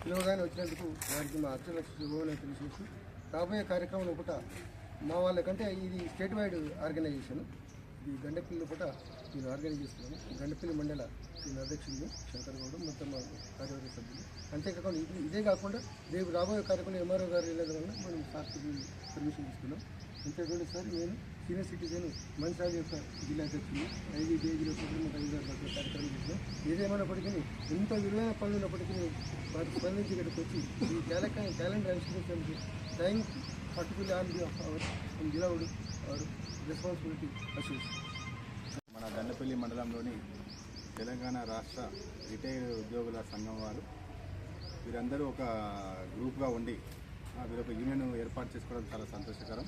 పిలువగానే వచ్చినందుకు వారికి మా అత్యంత శుభోదయం తెలియజేస్తూ రాబోయే కార్యక్రమం పూట మా వాళ్ళకంటే ఇది స్టేట్ వైడ్ ఆర్గనైజేషన్. ఈ గండెపల్లి పూట నేను ఆర్గనైజ్ చేస్తున్నాను. గండెపల్లి మండల నేను అధ్యక్షుడిని శంకర్ గౌడ్, మొత్తం మా కార్యవర్గ సభ్యులు. అంతేకాకుండా ఇదే కాకుండా రేపు రాబోయే కార్యక్రమం ఎంఆర్ఓ గారు వెళ్ళడం వల్ల మనం సార్కి పర్మిషన్ తీసుకున్నాం. ఇంతేకాకుండా సార్ నేను సీనియర్ సిటిజన్ మన్సాగి యొక్క జిల్లా అధ్యక్షుడు 5 పేజీల కార్యక్రమం చేసినాం. ఏదేమైనప్పటికీ ఎంత విలువైన పనులు ఉన్నప్పటికీ వారికి స్పందించి ఇక్కడికి వచ్చి ఈ క్యాలెండర్ అనుసరించడానికి time particular on behalf our జిల్లా అవర్ రెస్పాన్సిబిలిటీ అసోసియేషన్. మన గండపల్లి మండలంలోని తెలంగాణ రాష్ట్ర రిటైర్డ్ ఉద్యోగుల సంఘం వారు వీరందరూ ఒక గ్రూప్గా ఉండి వీరొక యూనియన్ ఏర్పాటు చేసుకోవడం చాలా సంతోషకరం.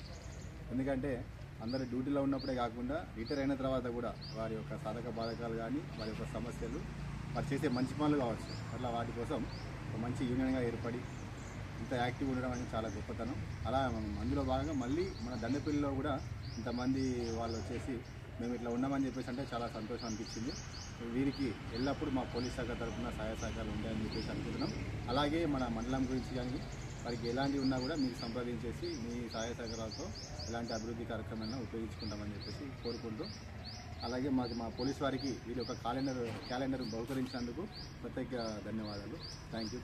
ఎందుకంటే అందరూ డ్యూటీలో ఉన్నప్పుడే కాకుండా రిటైర్ అయిన తర్వాత కూడా వారి యొక్క సాధక బాధకాలు కానీ వారి యొక్క సమస్యలు వారు చేసే మంచి పనులు కావచ్చు, అట్లా వాటి కోసం ఒక మంచి యూనియన్గా ఏర్పడి ఇంత యాక్టివ్ ఉండడం అనేది చాలా గొప్పతనం. అలా అందులో భాగంగా మళ్ళీ మన దండపల్లిలో కూడా ఇంతమంది వాళ్ళు వచ్చేసి మేము ఇట్లా ఉన్నామని చెప్పేసి అంటే చాలా సంతోషం అనిపించింది. వీరికి ఎల్లప్పుడూ మా పోలీస్ శాఖ తరఫున సహాయ సహకారాలు ఉంటాయని చెప్పేసి అనుకుంటున్నాం. అలాగే మన మండలం గురించి కానీ వారికి ఎలాంటివి ఉన్నా కూడా మీరు సంప్రదించేసి మీ సహాయ సహకారాలతో ఎలాంటి అభివృద్ధి కార్యక్రమాలను ఉపయోగించుకుంటామని చెప్పేసి కోరుకుంటూ, అలాగే మా పోలీస్ వారికి వీరి యొక్క క్యాలెండర్ బహుకరించినందుకు ప్రత్యేక ధన్యవాదాలు. Thank you.